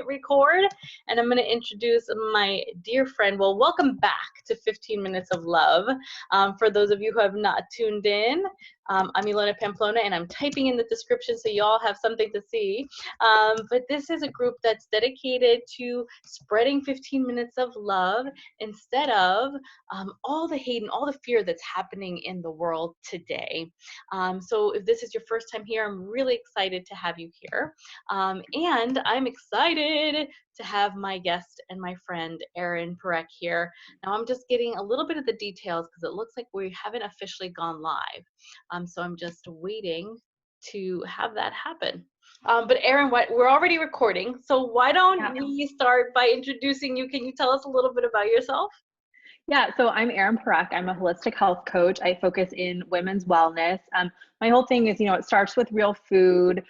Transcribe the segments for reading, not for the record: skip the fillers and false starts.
record, and I'm going to introduce my dear friend. Well, welcome back to 15 Minutes of Love. For those of you who have not tuned in, I'm Ilona Pamplona, and I'm typing in the description so you all have something to see. But this is a group that's dedicated to spreading 15 minutes of love instead of all the hate and all the fear that's happening in the world today. So if this is your first time here, I'm really excited to have you here. And I'm excited to have my guest and my friend Erin Parekh here. Now I'm just getting a little bit of the details because it looks like we haven't officially gone live. So I'm just waiting to have that happen. But Erin, we're already recording, so why don't we start by introducing you? Can you tell us a little bit about yourself? Yeah, so I'm Erin Parekh. I'm a holistic health coach. I focus in women's wellness. My whole thing is, it starts with real food.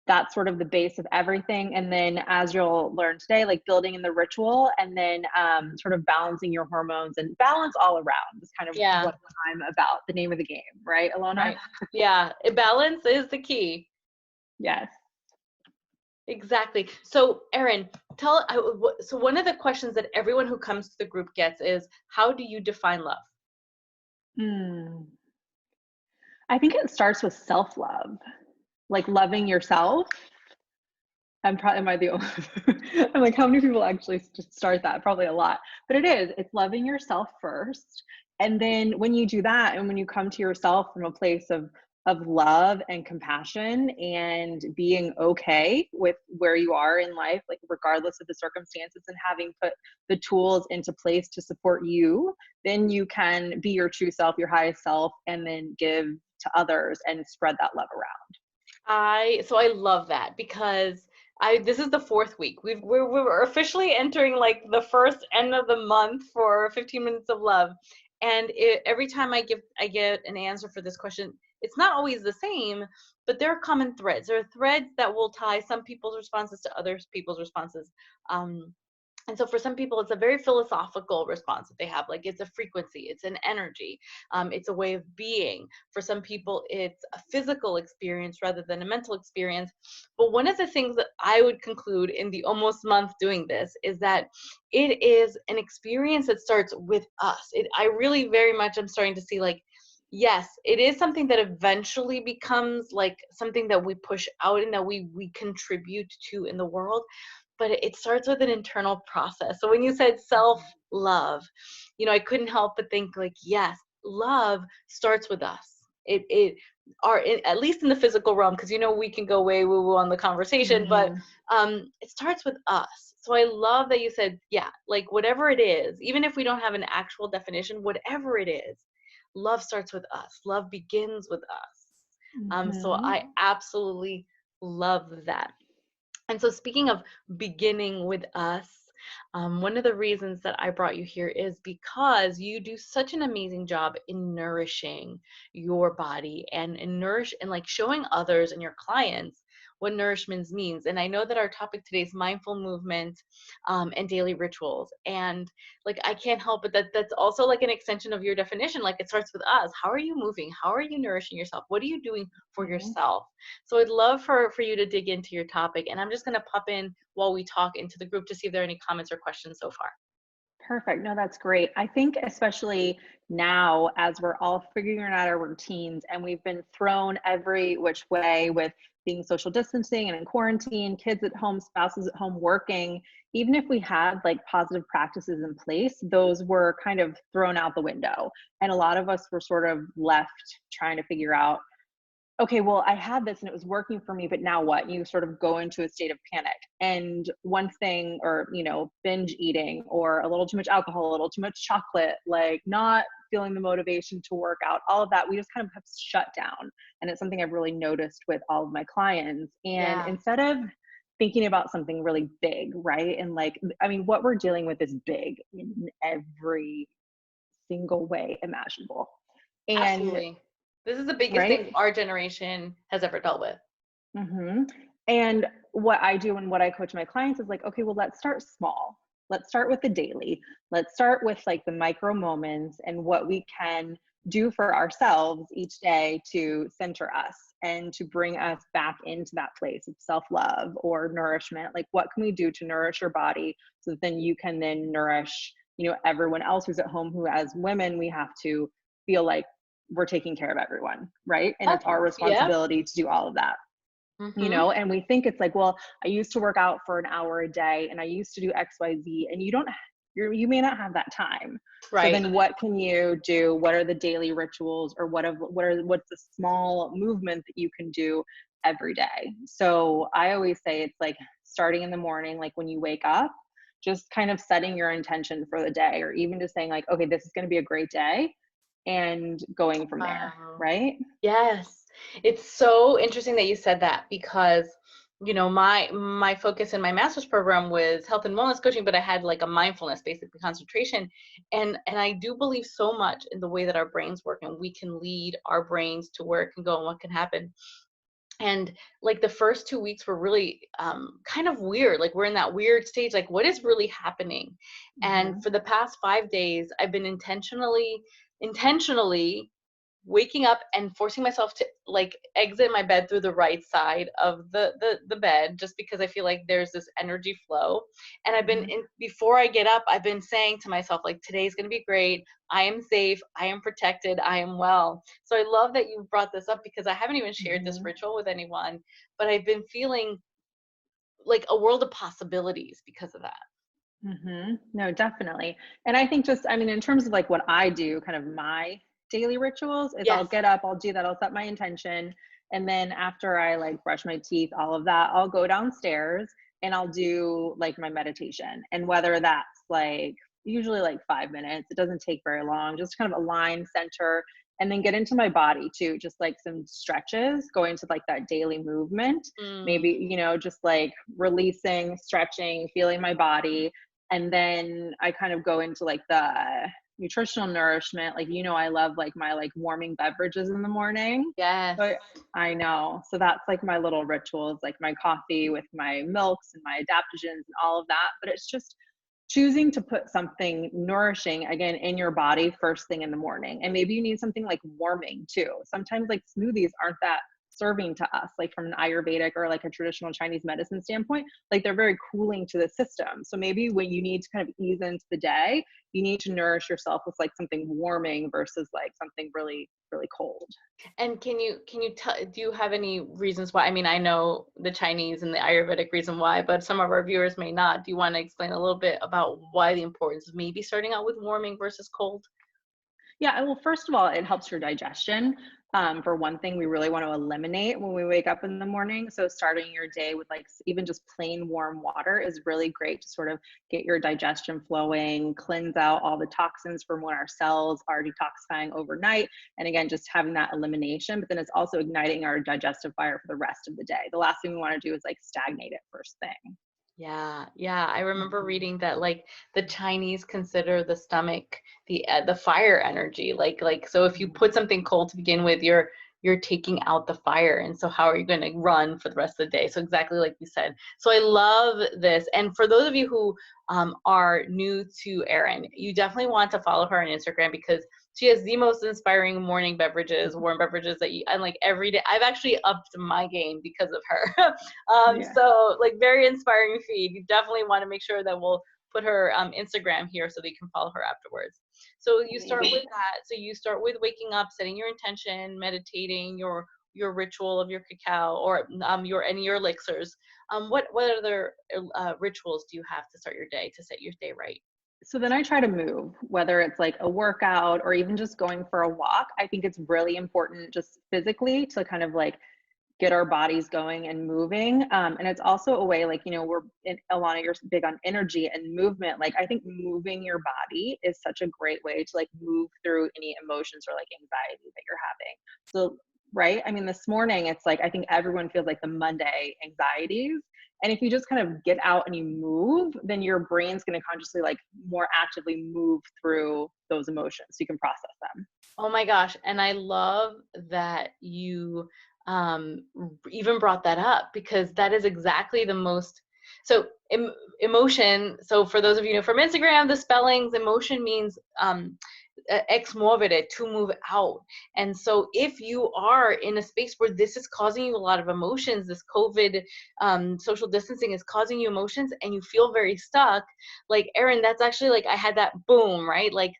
That's sort of the base of everything. And then as you'll learn today, like building in the ritual and then sort of balancing your hormones and balance all around is kind of what I'm about, the name of the game, right, Ilona? Right. Yeah, balance is the key. Yes. Exactly. So Erin, so one of the questions that everyone who comes to the group gets is, how do you define love? I think it starts with self-love, like loving yourself. Am I the only, I'm like, how many people actually just start that? Probably a lot, but it's loving yourself first. And then when you do that, and when you come to yourself from a place of love and compassion and being okay with where you are in life, like regardless of the circumstances, and having put the tools into place to support you, then you can be your true self, your highest self, and then give to others and spread that love around. So I love that because this is the fourth week. We're officially entering like the first end of the month for 15 Minutes of Love. And every time I get an answer for this question, it's not always the same, but there are common threads. There are threads that will tie some people's responses to other people's responses. And so for some people, it's a very philosophical response that they have, like it's a frequency, it's an energy, it's a way of being. For some people, it's a physical experience rather than a mental experience. But one of the things that I would conclude in the almost month doing this is that it is an experience that starts with us. I really very much am starting to see like, yes, it is something that eventually becomes like something that we push out and that we contribute to in the world. But it starts with an internal process. So when you said self-love, I couldn't help but think like, yes, love starts with us. At least in the physical realm, because we can go way woo-woo on the conversation, but it starts with us. So I love that you said, yeah, like whatever it is, even if we don't have an actual definition, whatever it is, love starts with us. Love begins with us. So I absolutely love that. And so speaking of beginning with us, one of the reasons that I brought you here is because you do such an amazing job in nourishing your body and like showing others and your clients what nourishment means. And I know that our topic today is mindful movement and daily rituals. And like I can't help but that's also like an extension of your definition. Like it starts with us. How are you moving? How are you nourishing yourself? What are you doing for yourself? So I'd love for you to dig into your topic. And I'm just going to pop in while we talk into the group to see if there are any comments or questions so far. Perfect. No, that's great. I think especially now as we're all figuring out our routines and we've been thrown every which way with being social distancing and in quarantine, kids at home, spouses at home working, even if we had like positive practices in place, those were kind of thrown out the window. And a lot of us were sort of left trying to figure out, okay, well, I had this and it was working for me, but now what? You sort of go into a state of panic. And one thing, or, binge eating or a little too much alcohol, a little too much chocolate, like not feeling the motivation to work out, all of that, we just kind of have shut down. And it's something I've really noticed with all of my clients. And instead of thinking about something really big, right? And like, what we're dealing with is big in every single way imaginable. And absolutely. This is the biggest thing our generation has ever dealt with. And what I do and what I coach my clients is like, okay, well, let's start small. Let's start with the daily. Let's start with like the micro moments and what we can do for ourselves each day to center us. and to bring us back into that place of self-love or nourishment. Like, what can we do to nourish your body so that then you can then nourish, everyone else who's at home, who as women, we have to feel like we're taking care of everyone, right? And it's our Yeah. responsibility to do all of that. Mm-hmm. And we think it's like, well, I used to work out for an hour a day and I used to do XYZ, and you may not have that time. So Right. then what can you do? What are the daily rituals, or what's the small movement that you can do every day? So I always say it's like starting in the morning, like when you wake up, just kind of setting your intention for the day, or even just saying like, okay, this is going to be a great day, and going from there, Wow. right? Yes. It's so interesting that you said that because my focus in my master's program was health and wellness coaching, but I had like a mindfulness, basically concentration. And I do believe so much in the way that our brains work, and we can lead our brains to where it can go and what can happen. And like the first 2 weeks were really kind of weird. Like we're in that weird stage, like what is really happening? And Hmm. for the past 5 days, I've been intentionally waking up and forcing myself to like exit my bed through the right side of the bed, just because I feel like there's this energy flow. And I've been Hmm. before I get up, I've been saying to myself like, today's going to be great, I am safe, I am protected, I am well. So I love that you brought this up because I haven't even shared this Hmm. ritual with anyone, but I've been feeling like a world of possibilities because of that. No, definitely. And I think just, I mean, in terms of like what I do, kind of my daily rituals is I'll Yes. get up, I'll do that, I'll set my intention. And then after I like brush my teeth, all of that, I'll go downstairs and I'll do like my meditation. And whether that's like usually like 5 minutes, it doesn't take very long, just kind of align, center, and then get into my body too, just like some stretches, going to like that daily movement. Maybe, Mm, just like releasing, stretching, feeling my body, and then I kind of go into like the nutritional nourishment. Like, I love like my like warming beverages in the morning. yes. So I know. So that's like my little rituals, like my coffee with my milks and my adaptogens and all of that. But it's just choosing to put something nourishing again in your body first thing in the morning. And maybe you need something like warming too. Sometimes like smoothies aren't that serving to us, like from an Ayurvedic or like a traditional Chinese medicine standpoint, like they're very cooling to the system. So maybe when you need to kind of ease into the day, you need to nourish yourself with like something warming versus like something really, really cold. And can you tell, do you have any reasons why? I mean, I know the Chinese and the Ayurvedic reason why, but some of our viewers may not. Do you want to explain a little bit about why the importance of maybe starting out with warming versus cold? Yeah, well, first of all, it helps your digestion. For one thing, we really want to eliminate when we wake up in the morning. So, starting your day with like even just plain warm water is really great to sort of get your digestion flowing, cleanse out all the toxins from when our cells are detoxifying overnight. And again, just having that elimination, but then it's also igniting our digestive fire for the rest of the day. The last thing we want to do is like stagnate it first thing. Yeah, yeah. I remember Mhm. reading that like the Chinese consider the stomach the fire energy. Like so if you put something cold to begin with, you're taking out the fire. And so how are you going to run for the rest of the day? So exactly like you said. So I love this. And for those of you who are new to Erin, you definitely want to follow her on Instagram because she has the most inspiring morning beverages, warm beverages that you, and like every day. I've actually upped my game because of her. Yeah. So like very inspiring feed. You definitely want to make sure that we'll put her Instagram here so that you can follow her afterwards. So you start with Amazing. that. So you start with waking up, setting your intention, meditating, your ritual of your cacao or your elixirs. What other rituals do you have to start your day to set your day right? So then I try to move, whether it's like a workout or even just going for a walk. I think it's really important just physically to kind of like get our bodies going and moving. And it's also a way, like, we're in, Alana, you're big on energy and movement. Like, I think moving your body is such a great way to like move through any emotions or like anxiety that you're having. So, right. I mean, this morning, it's like, I think everyone feels like the Monday anxieties. And if you just kind of get out and you move, then your brain's going to consciously like more actively move through those emotions so you can process them. Oh my gosh. And I love that you even brought that up because that is exactly the most. So emotion. So for those of you who know from Instagram, the spellings, emotion means ex movere, to move out. And so if you are in a space where this is causing you a lot of emotions, this COVID social distancing is causing you emotions and you feel very stuck, like Erin, that's actually like I had that boom, right? Like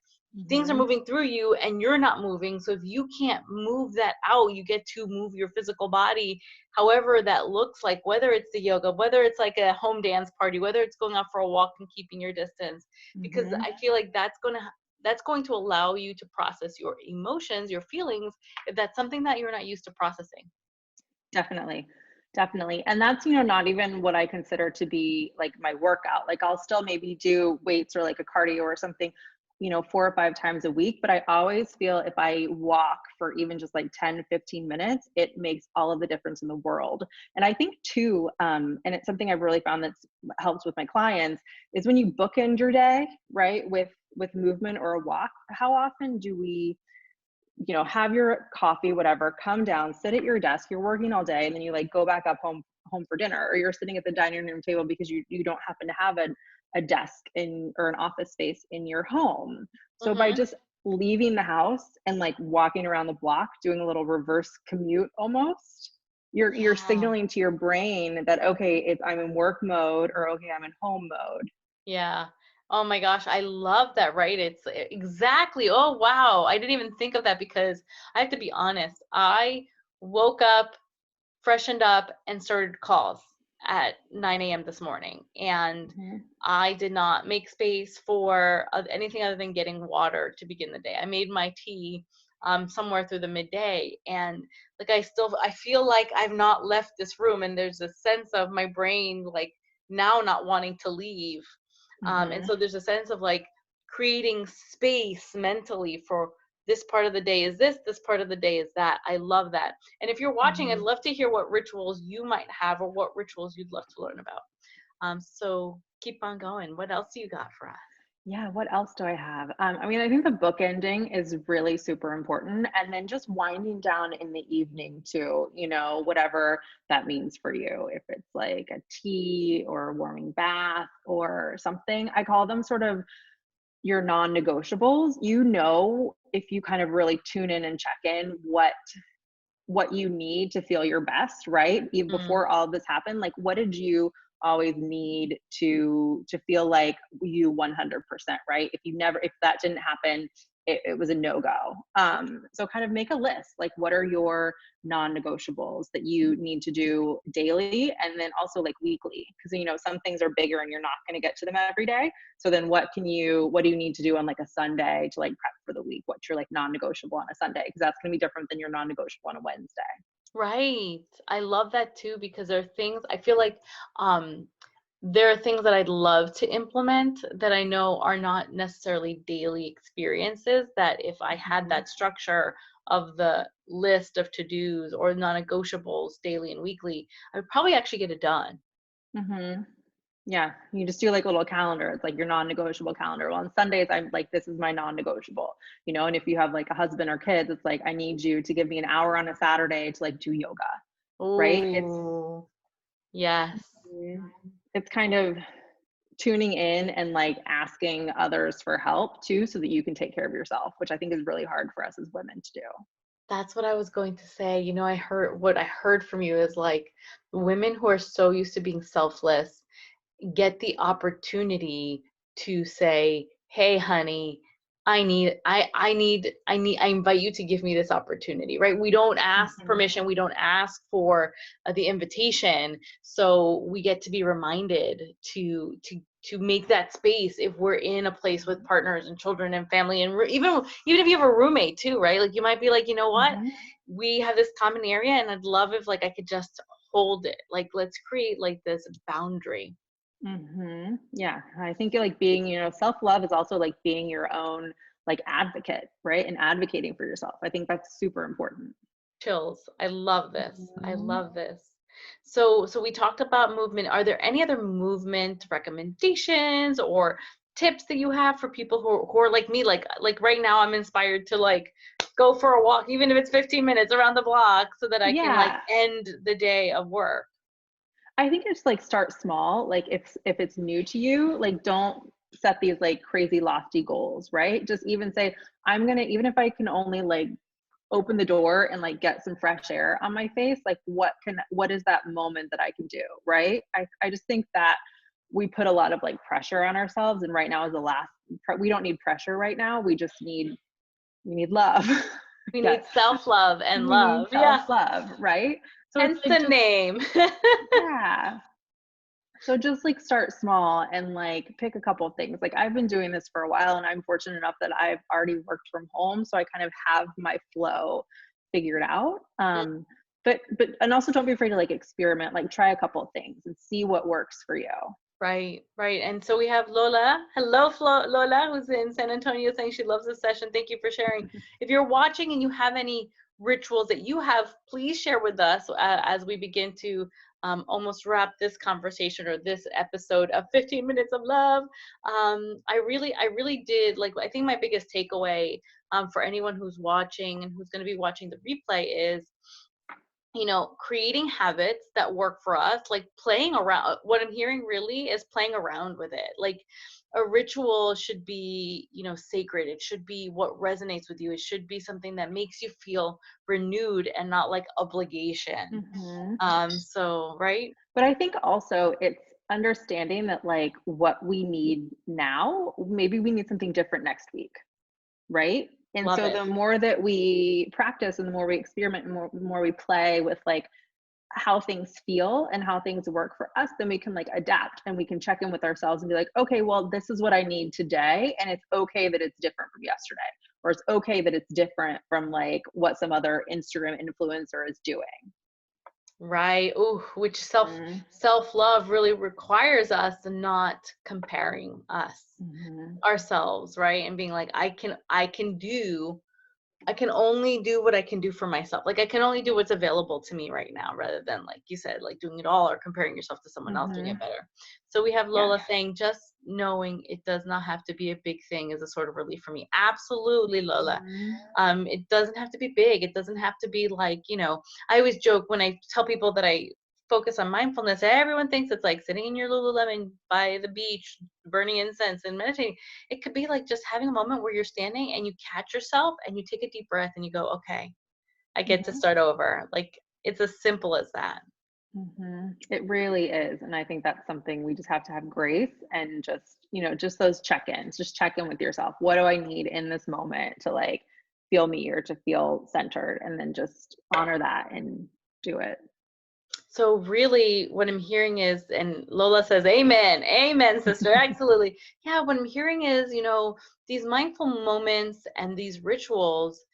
things are Mm-hmm. moving through you and you're not moving. So if you can't move that out, you get to move your physical body, however that looks like, whether it's the yoga, whether it's like a home dance party, whether it's going out for a walk and keeping your distance, because Mm-hmm. I feel like that's going to allow you to process your emotions, your feelings, if that's something that you're not used to processing. Definitely. Definitely. And that's, you know, not even what I consider to be like my workout. Like I'll still maybe do weights or like a cardio or something, you know, 4 or 5 times a week. But I always feel if I walk for even just like 10, 15 minutes, it makes all of the difference in the world. And I think too, and it's something I've really found that's helps with my clients is when you bookend your day, right, with movement or a walk, how often do we, you know, have your coffee, whatever, come down, sit at your desk, you're working all day, and then you like go back up home for dinner, or you're sitting at the dining room table because you don't happen to have a desk in or an office space in your home. So by Mm-hmm. just leaving the house and like walking around the block, doing a little reverse commute almost, you're Yeah. signaling to your brain that okay, it's I'm in work mode or okay, I'm in home mode. Yeah. Oh my gosh, I love that, right? It's exactly. Oh wow. I didn't even think of that because I have to be honest. I woke up, freshened up, and started calls at 9 a.m. this morning. And Mhm. I did not make space for anything other than getting water to begin the day. I made my tea somewhere through the midday. And like I feel like I've not left this room. And there's a sense of my brain like now not wanting to leave. And Mhm. so there's a sense of like creating space mentally for this part of the day is this part of the day is that. I love that. And if you're watching, I'd Mhm. love to hear what rituals you might have or what rituals you'd love to learn about. So keep on going. What else do you got for us? Yeah, what else do I have? I mean, I think the book ending is really super important. And then just winding down in the evening too, you know, whatever that means for you. If it's like a tea or a warming bath or something, I call them sort of your non-negotiables. You know, if you kind of really tune in and check in what you need to feel your best, right? Even Mm, before all of this happened, like what did you always need to feel like you 100%, right? If that didn't happen, it was a no-go. So kind of make a list, like what are your non-negotiables that you need to do daily and then also like weekly, because you know some things are bigger and you're not going to get to them every day. So then what do you need to do on like a Sunday to like prep for the week? What's your like non-negotiable on a Sunday? Because that's going to be different than your non-negotiable on a Wednesday. right. I love that too because there are things I feel like um there are things that I'd love to implement that I know are not necessarily daily experiences that if I had Mhm. that structure of the list of to-dos or non-negotiables daily and weekly, I would probably actually get it done. Mhm. Yeah, you just do like a little calendar. It's like your non-negotiable calendar. Well, on Sundays, I'm like, this is my non-negotiable, you know. And if you have like a husband or kids, it's like, I need you to give me an hour on a Saturday to like do yoga, right? Oh, yes. It's kind of tuning in and like asking others for help too, so that you can take care of yourself, which I think is really hard for us as women to do. That's what I was going to say. You know, what I heard from you is like women who are so used to being selfless get the opportunity to say, "Hey, honey, I invite you to give me this opportunity," right? We don't ask Mhm. permission, we don't ask for the invitation, so we get to be reminded to make that space if we're in a place with partners and children and family and even if you have a roommate too, right? Like you might be like, you know what, Mhm. we have this common area, and I'd love if like I could just hold it. Like let's create like this boundary. Yeah, I think like being, you know, self-love is also like being your own like advocate, right? And advocating for yourself. I think that's super important. Chills. I love this. I Mhm. love this. So we talked about movement. Are there any other movement recommendations or tips that you have for people who are like me? Like right now I'm inspired to like go for a walk, even if it's 15 minutes around the block, so that I can like Yeah, end the day of work. I think it's like start small. Like if it's new to you, like don't set these like crazy lofty goals, right? Just even say, even if I can only like open the door and like get some fresh air on my face, like what is that moment that I can do, right? I just think that we put a lot of like pressure on ourselves, and right now is we don't need pressure right now. We need love. We need Yes. self-love and We need love. Yeah. self-love, right? So it's Hence like the just, name. yeah. So just like start small and like pick a couple of things. Like I've been doing this for a while, and I'm fortunate enough that I've already worked from home. So I kind of have my flow figured out. And also don't be afraid to like experiment, like try a couple of things and see what works for you. Right, right. And so we have Lola. Hello, Lola, who's in San Antonio, saying she loves this session. Thank you for sharing. If you're watching and you have any rituals that you have, please share with us as we begin to almost wrap this conversation or this episode of 15 Minutes of Love. I really did like, I think my biggest takeaway for anyone who's watching and who's going to be watching the replay is, creating habits that work for us, like playing around. What I'm hearing really is playing around with it. Like a ritual should be, sacred. It should be what resonates with you. It should be something that makes you feel renewed and not like obligation. Mm-hmm. So, right. But I think also it's understanding that like what we need now, maybe we need something different next week, right? And Love so it. the more that we practice and the more we experiment and the more we play with like how things feel and how things work for us, then we can like adapt and we can check in with ourselves and be like, okay, well, this is what I need today. And it's okay that it's different from yesterday, or it's okay that it's different from like what some other Instagram influencer is doing. Right. Ooh, which Mm-hmm. self-love really requires us not comparing ourselves, right? And being like, I can only do what I can do for myself. Like I can only do what's available to me right now, rather than like you said, like doing it all or comparing yourself to someone else doing Mm-hmm. it better. So we have Yeah. Lola saying, just knowing it does not have to be a big thing is a sort of relief for me. Absolutely, Lola. Mm-hmm. It doesn't have to be big. It doesn't have to be like, I always joke when I tell people that I focus on mindfulness, everyone thinks it's like sitting in your Lululemon by the beach, burning incense and meditating. It could be like just having a moment where you're standing and you catch yourself and you take a deep breath and you go, okay, I get to Mm-hmm. start over. Like it's as simple as that. Mm-hmm. It really is. And I think that's something we just have to have grace and just, just those check-ins, just check in with yourself. What do I need in this moment to like feel me or to feel centered? And then just honor that and do it. So really what I'm hearing is, and Lola says, amen, amen, sister, absolutely. Yeah, what I'm hearing is, these mindful moments and these rituals,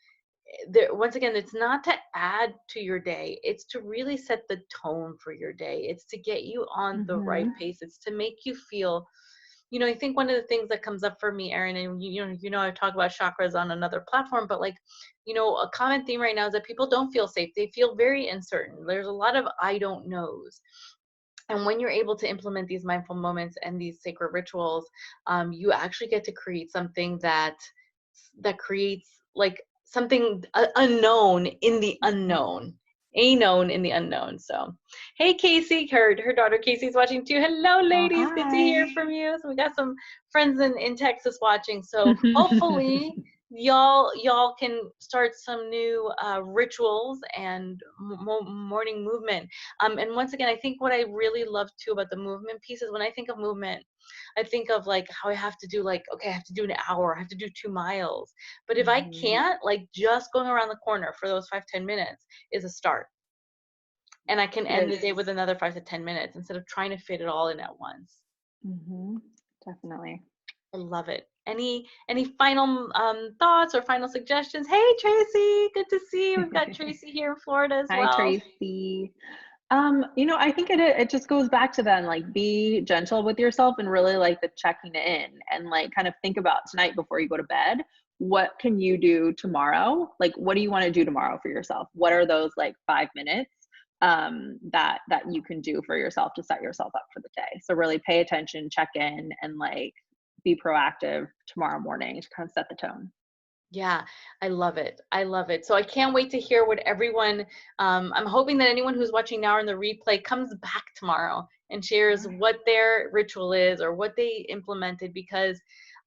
once again, it's not to add to your day. It's to really set the tone for your day. It's to get you on the right Mm-hmm. pace. It's to make you feel, I think one of the things that comes up for me, Erin, and I talk about chakras on another platform, but like, a common theme right now is that people don't feel safe. They feel very uncertain. There's a lot of I don't knows. And when you're able to implement these mindful moments and these sacred rituals, you actually get to create something that creates like something unknown in the unknown, a known in the unknown. So, hey Casey, her daughter Casey's watching too. Hello, Oh, ladies, good to hear hi. from you. So we got some friends in Texas watching. So hopefully y'all can start some new rituals and morning movement. And once again, I think what I really love too about the movement piece is when I think of movement, I think of like how I have to do like, okay, I have to do an hour, I have to do 2 miles. But if I Mm-hmm. can't, like just going around the corner for those 5-10 minutes is a start. And I can end the day with another 5 to 10 minutes instead of trying to fit it all in at once. Mm-hmm. Definitely. I love it. Any final thoughts or final suggestions? Hey Tracy, good to see you. We've got Tracy here in Florida as Hi, well. Tracy. I think it just goes back to then like be gentle with yourself and really like the checking in and like kind of think about tonight before you go to bed. What can you do tomorrow? Like, what do you want to do tomorrow for yourself? What are those like 5 minutes that you can do for yourself to set yourself up for the day? So really pay attention, check in, and like be proactive tomorrow morning to kind of set the tone. Yeah, I love it. I love it. So I can't wait to hear what everyone, I'm hoping that anyone who's watching now in the replay comes back tomorrow and shares what their ritual is or what they implemented, because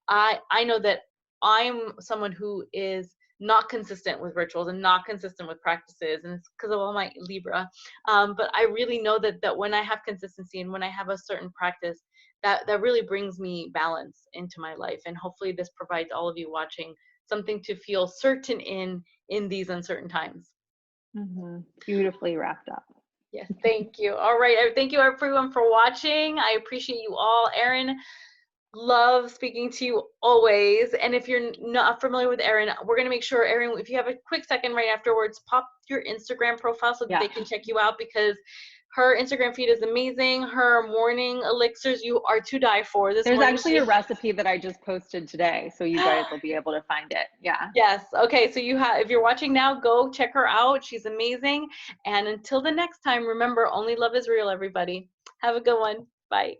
I know that I'm someone who is not consistent with rituals and not consistent with practices, and it's because of all my Libra. But I really know that when I have consistency and when I have a certain practice, that really brings me balance into my life. And hopefully this provides all of you watching something to feel certain in these uncertain times. Beautifully wrapped up. Yes, thank you. All right, thank you everyone for watching. I appreciate you all. Erin, love speaking to you always. And if you're not familiar with Erin, we're going to make sure, Erin, if you have a quick second right afterwards, pop your Instagram profile so that they can check you out, because her Instagram feed is amazing. Her morning elixirs, you are to die for. There's actually a recipe that I just posted today, so you guys will be able to find it. Yeah. Yes. Okay. So if you're watching now, go check her out. She's amazing. And until the next time, remember, only love is real, everybody. Have a good one. Bye.